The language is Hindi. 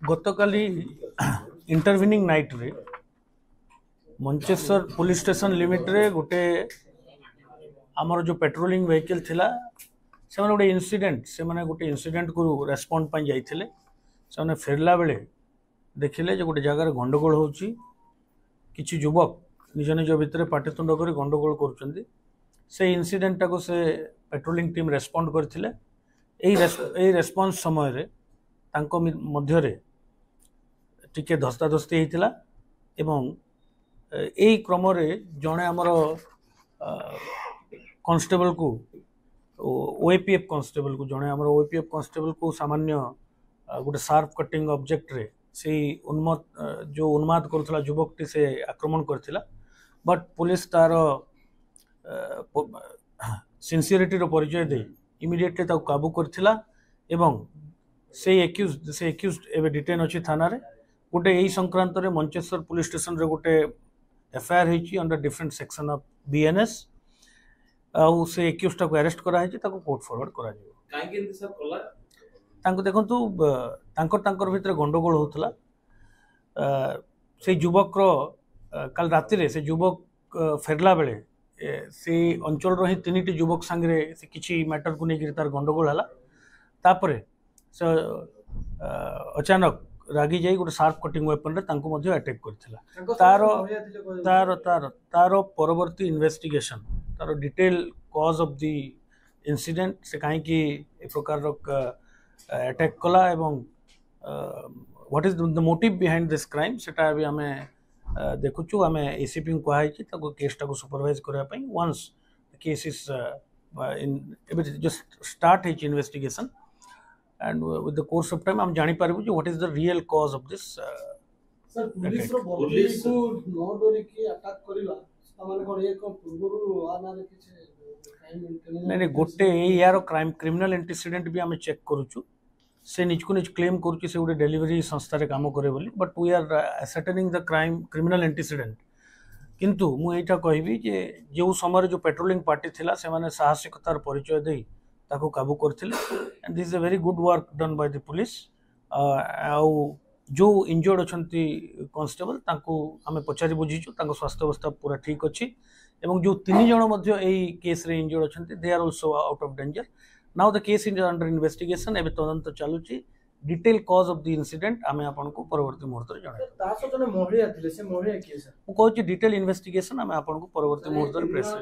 गतकाली इंटरविनिंग नाइट रे मंचेश्वर पुलिस स्टेशन लिमिट रे गोटे आमर जो पेट्रोलिंग व्हीकल थिला से गोटे इनसीडेंट से माने गोटे इनसीडेंट को रेस्पॉन्ड पाई जाइथिले से फेरला बेले देखिले जे गोटे जगह गंडगोल होची किछि युवक निज निज भितर पाटितुंड कर गंडगोल करुचंदी से इनसीडेंट को से पेट्रोलिंग टीम रेस्पॉन्ड करथिले एई रेस्पॉन्स समय रे तांको मध्य रे टिके धस्ताधस्ती होता एवं यही क्रम जड़े आमर कॉन्स्टेबल को ओएपीएफ कॉन्स्टेबल को जड़े आमर ओएपीएफ कॉन्स्टेबल को सामान्य गोटे शार्प कटिंग ऑब्जेक्ट रे से उन्माद करुला युवकटी से आक्रमण करथिला बट पुलिस तार सिंसियरिटी रो परिचय दे इमिडिएटली ताको काबू करथिला एवं से एक्यूज एवं डिटेन अच्छी थाना रे गोटे यही संक्रांत रे मंचेश्वर पुलिस स्टेशन रे गोटे एफआईआर होती under different section of BNS आउ से एक्यूज टाको अरेस्ट करा है ताको कोर्ट फॉरवर्ड करा जिवो काहे के सर कला तांको देखंतु तांकर भितर गंडगोल होतला से युवक रो कल राति रे से युवक फेरला बेले से अंचल रो ही तीनटी युवक संगे से किछि मैटर को लेकर तार गंडगोल हला तापरे से अचानक रागी जाई गोटे शार्प कटिंग वेपन रे तांको मध्ये अटैक करथिला तारो परवर्ती investigation taro detail cause of the incident से काहे कि ए प्रकार रो अटैक कला एवं what is the motive behind this crime सेटा अभी हमें देखुछु हमें एसीपी को कहा कि ताको केस टाको सुपरवाइज करबा पई once the case is in just start हिच investigation and with the course of time हम जानी पारिबु जे what is the real cause of this sir police रो पुलिस को नो डोरी की अटैक करिला माने कोन एक पूर्वरु आना रे किछ क्राइम नहीं गोटे यार क्राइम क्रिमिनल एंटीसीडेंट भी हमें चेक करूछु से निज को निज क्लेम करूछु से गोटे डिलीवरी संस्था रे काम करे बोली but we are ascertaining the crime criminal antecedent किंतु मु एटा कहबी जे जो समय जो पेट्रोलिंग पार्टी थिला से माने साहसिकतार परिचय देई ताको काबू करथिले and this is a very good work done by the police आउ जो इंजर्ड अछंती कांस्टेबल ताको हमें पचारि बुझीछु ताको स्वास्थ्य अवस्था पूरा ठीक अछि एवं जो तीन जण मध्य एई केस रे इंजर्ड अछंती they are also out of danger now the case is under investigation एबे तदंत चालुची detail cause of the incident हमें आपन को परवर्ती मुहूर्त रे जणाई तासो जने मोहरिया थिले से मोहरिया के सर मु कहछि डिटेल इन्वेस्टिगेशन हमें आपन को परवर्ती मुहूर्त रे प्रेस